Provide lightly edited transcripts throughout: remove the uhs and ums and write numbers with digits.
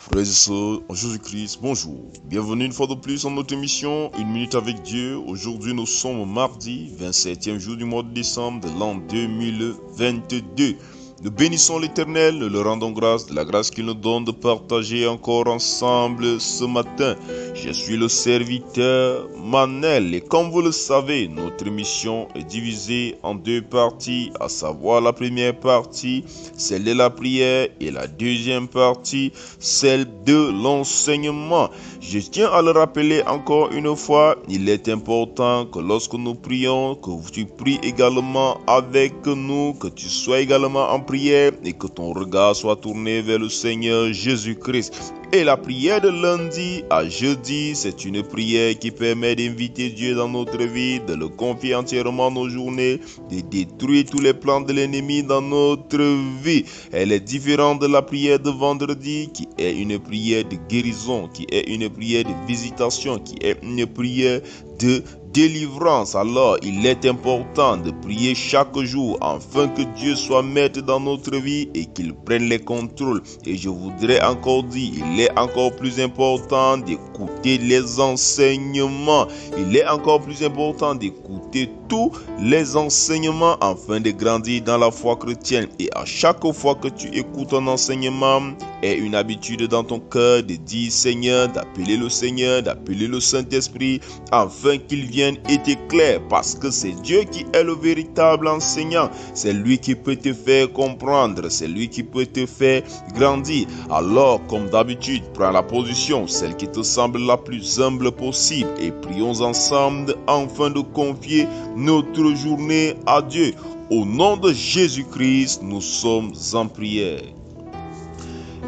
Frères et sœurs, en Jésus-Christ, bonjour. Bienvenue une fois de plus dans notre émission, Une minute avec Dieu. Aujourd'hui, nous sommes mardi, 27e jour du mois de décembre de l'an 2022. Nous bénissons l'Éternel, nous le rendons grâce de la grâce qu'il nous donne de partager encore ensemble ce matin. Je suis le serviteur Manel et comme vous le savez, notre émission est divisée en deux parties, à savoir la première partie, celle de la prière, et la deuxième partie, celle de l'enseignement. Je tiens à le rappeler encore une fois, il est important que lorsque nous prions, que tu pries également avec nous, que tu sois également en prière et que ton regard soit tourné vers le Seigneur Jésus-Christ. Et la prière de lundi à jeudi, c'est une prière qui permet d'inviter Dieu dans notre vie, de le confier entièrement nos journées, de détruire tous les plans de l'ennemi dans notre vie. Elle est différente de la prière de vendredi, qui est une prière de guérison, qui est une prière de visitation, qui est une prière de délivrance. Alors, il est important de prier chaque jour afin que Dieu soit maître dans notre vie et qu'il prenne les contrôles. Et je voudrais encore dire, il est encore plus important d'écouter les enseignements. Il est encore plus important d'écouter tous les enseignements afin de grandir dans la foi chrétienne. Et à chaque fois que tu écoutes un enseignement, aie une habitude dans ton cœur de dire Seigneur, d'appeler le Saint-Esprit afin qu'il vienne et t'éclaire, parce que c'est Dieu qui est le véritable enseignant. C'est lui qui peut te faire comprendre, c'est lui qui peut te faire grandir. Alors, comme d'habitude, prends la position, celle qui te semble la plus humble possible, et prions ensemble afin de confier notre journée à Dieu. Au nom de Jésus-Christ, nous sommes en prière.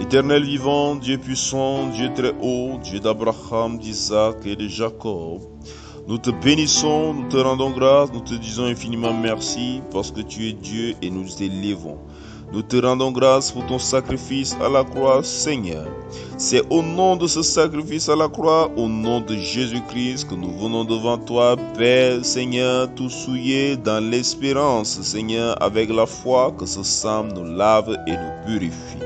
Éternel vivant, Dieu puissant, Dieu très haut, Dieu d'Abraham, d'Isaac et de Jacob, nous te bénissons, nous te rendons grâce, nous te disons infiniment merci parce que tu es Dieu et nous t'élévons. Nous te rendons grâce pour ton sacrifice à la croix, Seigneur. C'est au nom de ce sacrifice à la croix, au nom de Jésus-Christ, que nous venons devant toi, Père, Seigneur, tout souillé dans l'espérance, Seigneur, avec la foi que ce sang nous lave et nous purifie.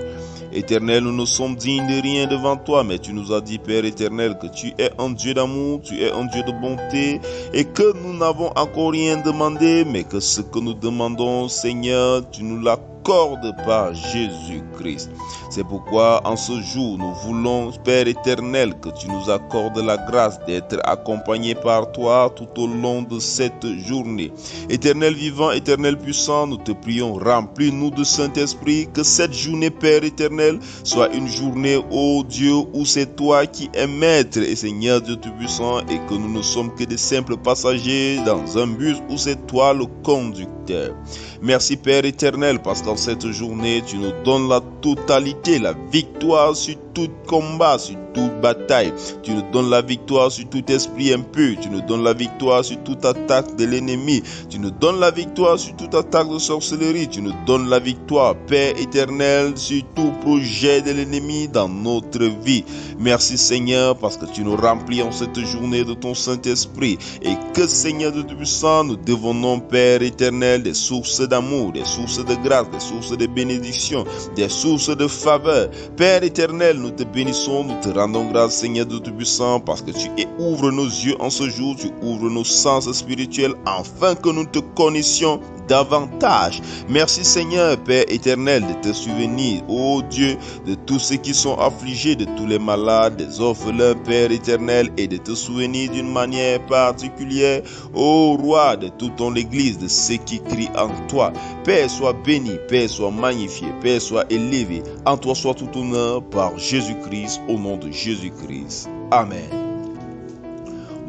Éternel, nous ne sommes dignes de rien devant toi, mais tu nous as dit, Père éternel, que tu es un Dieu d'amour, tu es un Dieu de bonté, et que nous n'avons encore rien demandé, mais que ce que nous demandons, Seigneur, tu nous l'accordes par Jésus-Christ. C'est pourquoi, en ce jour, nous voulons, Père éternel, que tu nous accordes la grâce d'être accompagnés par toi tout au long de cette journée. Éternel vivant, éternel puissant, nous te prions, remplis-nous de Saint-Esprit, que cette journée, Père éternel, soit une journée, ô Dieu, où c'est toi qui es maître et Seigneur Dieu Tout-Puissant, et que nous ne sommes que des simples passagers dans un bus où c'est toi le conducteur. Merci Père éternel, parce qu'en cette journée, tu nous donnes la totalité, la victoire sur tout combat, sur toute bataille. Tu nous donnes la victoire sur tout esprit impur. Tu nous donnes la victoire sur toute attaque de l'ennemi. Tu nous donnes la victoire sur toute attaque de sorcellerie. Tu nous donnes la victoire, Père éternel, sur tout projet de l'ennemi dans notre vie. Merci Seigneur, parce que tu nous remplis en cette journée de ton Saint-Esprit. Et que Seigneur de Tout-Puissant, nous devenons, Père éternel, des sources d'amour, des sources de grâce, des sources de bénédiction, des sources de faveur. Père éternel, nous te bénissons, nous te rendons grâce, Seigneur de Tout-Puissant, parce que tu ouvres nos yeux en ce jour, tu ouvres nos sens spirituels, afin que nous te connaissions davantage. Merci Seigneur, Père éternel, de te souvenir, ô Dieu, de tous ceux qui sont affligés, de tous les malades, des orphelins, Père éternel, et de te souvenir d'une manière particulière, ô Roi, de toute ton Église, de ceux qui crient en toi. Père, sois béni, Père, sois magnifié, Père, sois élevé. En toi soit tout honneur par Jésus-Christ, au nom de Jésus-Christ. Amen.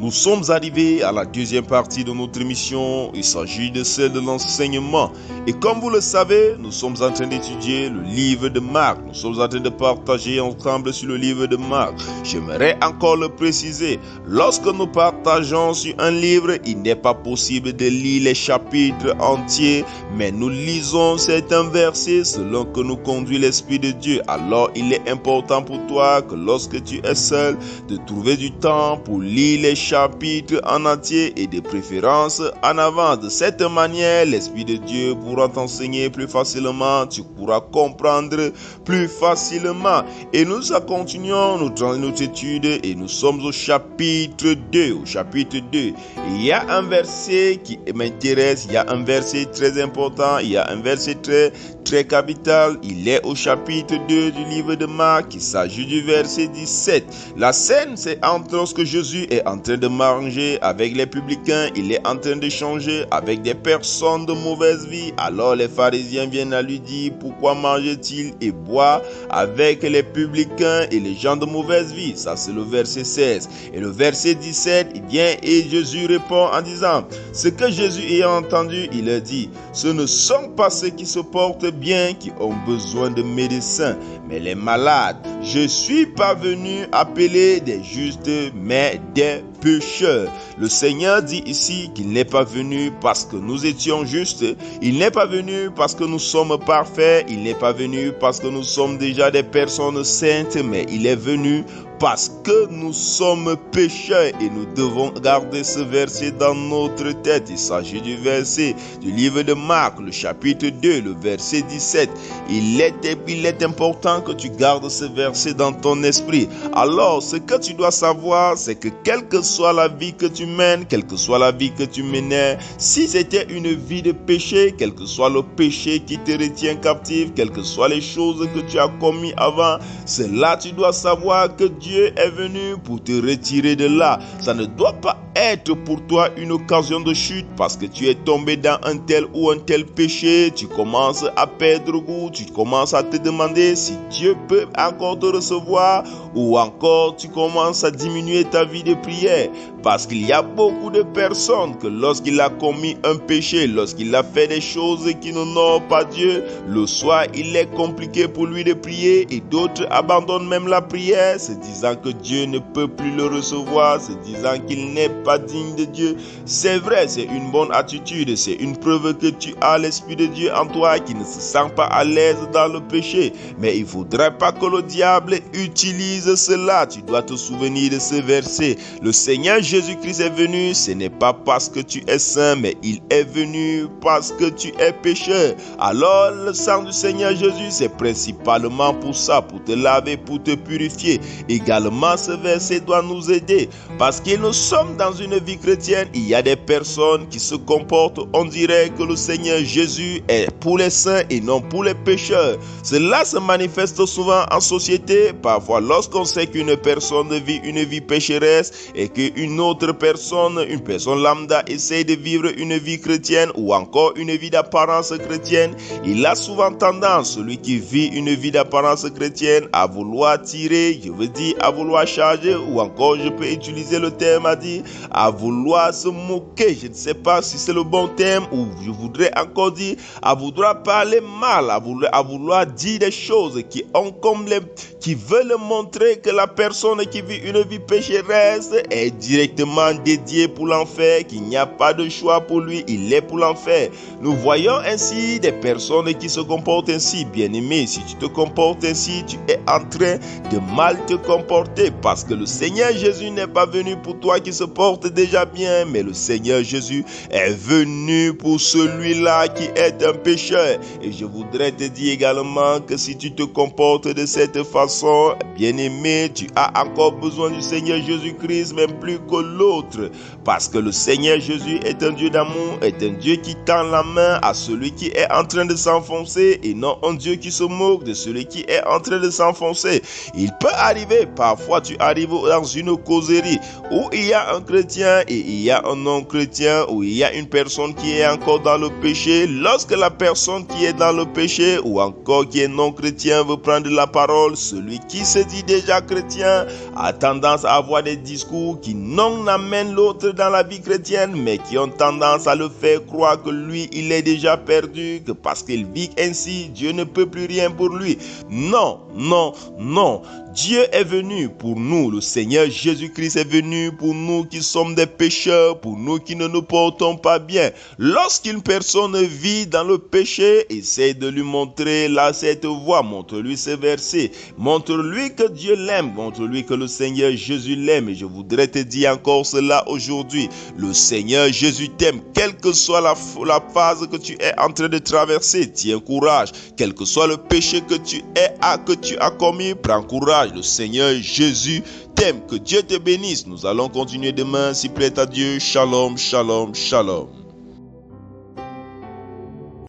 Nous sommes arrivés à la deuxième partie de notre émission. Il s'agit de celle de l'enseignement. Et comme vous le savez, nous sommes en train d'étudier le livre de Marc. Nous sommes en train de partager ensemble sur le livre de Marc. J'aimerais encore le préciser. Lorsque nous partageons sur un livre, il n'est pas possible de lire les chapitres entiers, mais nous lisons certains versets selon que nous conduit l'Esprit de Dieu. Alors, il est important pour toi que lorsque tu es seul, de trouver du temps pour lire les chapitres chapitre en entier et de préférence en avance. De cette manière, l'Esprit de Dieu pourra t'enseigner plus facilement, tu pourras comprendre plus facilement. Et nous continuons notre étude et nous sommes au chapitre 2. Il y a un verset qui m'intéresse, il y a un verset très important, il y a un verset très capital. Il est au chapitre 2 du livre de Marc. Il s'agit du verset 17. La scène, c'est lorsque Jésus est en train de manger avec les publicains. Il est en train d'échanger avec des personnes de mauvaise vie. Alors les pharisiens viennent à lui dire: pourquoi mange-t-il et boit avec les publicains et les gens de mauvaise vie? Ça, c'est le verset 16. Et le verset 17, il vient et Jésus répond en disant: ce que Jésus ayant entendu, il a dit: ce ne sont pas ceux qui se portent bien qui ont besoin de médecins, mais les malades. Je suis pas venu appeler des justes, mais des pécheurs. Le Seigneur dit ici qu'il n'est pas venu parce que nous étions justes, il n'est pas venu parce que nous sommes parfaits, il n'est pas venu parce que nous sommes déjà des personnes saintes, mais il est venu parce que nous sommes pécheurs et nous devons garder ce verset dans notre tête. Il s'agit du verset du livre de Marc, le chapitre 2, le verset 17. Il est important que tu gardes ce verset dans ton esprit. Alors, ce que tu dois savoir, c'est que quelle que soit la vie que tu mènes, quelle que soit la vie que tu menais, si c'était une vie de péché, quel que soit le péché qui te retient captif, quelles que soient les choses que tu as commises avant, c'est là tu dois savoir que Dieu est venu pour te retirer de là. Ça ne doit pas être pour toi une occasion de chute parce que tu es tombé dans un tel ou un tel péché. Tu commences à perdre goût, tu commences à te demander si Dieu peut encore te recevoir, ou encore tu commences à diminuer ta vie de prière. Parce qu'il y a beaucoup de personnes que lorsqu'il a commis un péché, lorsqu'il a fait des choses qui n'honorent pas Dieu, le soir il est compliqué pour lui de prier, et d'autres abandonnent même la prière, se disant que Dieu ne peut plus le recevoir, se disant qu'il n'est pas digne de Dieu. C'est vrai, c'est une bonne attitude, c'est une preuve que tu as l'Esprit de Dieu en toi qui ne se sent pas à l'aise dans le péché. Mais il ne faudrait pas que le diable utilise cela. Tu dois te souvenir de ce verset. Le Seigneur Jésus-Christ est venu, ce n'est pas parce que tu es saint, mais il est venu parce que tu es pécheur. Alors le sang du Seigneur Jésus, c'est principalement pour ça, pour te laver, pour te purifier. Également, ce verset doit nous aider parce que nous sommes dans une vie chrétienne. Il y a des personnes qui se comportent, on dirait que le Seigneur Jésus est pour les saints et non pour les pécheurs. Cela se manifeste souvent en société. Parfois, lorsqu'on sait qu'une personne vit une vie pécheresse et qu'une autre personne, une personne lambda, essaie de vivre une vie chrétienne ou encore une vie d'apparence chrétienne, il a souvent tendance, celui qui vit une vie d'apparence chrétienne, à vouloir tirer, je veux dire à vouloir charger, ou encore je peux utiliser le terme à dire à vouloir se moquer. Je ne sais pas si c'est le bon terme, ou je voudrais encore dire à vouloir parler mal, à vouloir dire des choses qui veulent montrer que la personne qui vit une vie pécheresse est directement dédiée pour l'enfer, qu'il n'y a pas de choix pour lui, il est pour l'enfer. Nous voyons ainsi des personnes qui se comportent ainsi. Bien-aimé, si tu te comportes ainsi, tu es en train de mal te comporter, parce que le Seigneur Jésus n'est pas venu pour toi qui se porte déjà bien, mais le Seigneur Jésus est venu pour celui-là qui est un pécheur. Et je voudrais te dire également que si tu te comportes de cette façon, bien-aimé, tu as encore besoin du Seigneur Jésus-Christ, même plus que l'autre, parce que le Seigneur Jésus est un Dieu d'amour, est un Dieu qui tend la main à celui qui est en train de s'enfoncer, et non un Dieu qui se moque de celui qui est en train de s'enfoncer. Il peut arriver, parfois tu arrives dans une causerie où il y a un chrétien et il y a un non-chrétien, où il y a une personne qui est encore dans le péché. Lorsque la personne qui est dans le péché ou encore qui est non-chrétien veut prendre la parole, celui qui se dit déjà chrétien a tendance à avoir des discours qui non amènent l'autre dans la vie chrétienne, mais qui ont tendance à le faire croire que lui, il est déjà perdu, que parce qu'il vit ainsi, Dieu ne peut plus rien pour lui. Non, non, non. Dieu est venu pour nous, le Seigneur Jésus-Christ est venu pour nous qui sommes des pécheurs, pour nous qui ne nous portons pas bien. Lorsqu'une personne vit dans le péché, essaie de lui montrer cette voie, montre-lui ces versets, montre-lui que Dieu l'aime, montre-lui que le Seigneur Jésus l'aime. Et je voudrais te dire encore cela aujourd'hui. Le Seigneur Jésus t'aime, quelle que soit la phase que tu es en train de traverser. Tiens courage, quel que soit le péché que tu as commis, prends courage. Le Seigneur Jésus t'aime. Que Dieu te bénisse. Nous allons continuer demain, s'il plaît à Dieu. Shalom, shalom, shalom.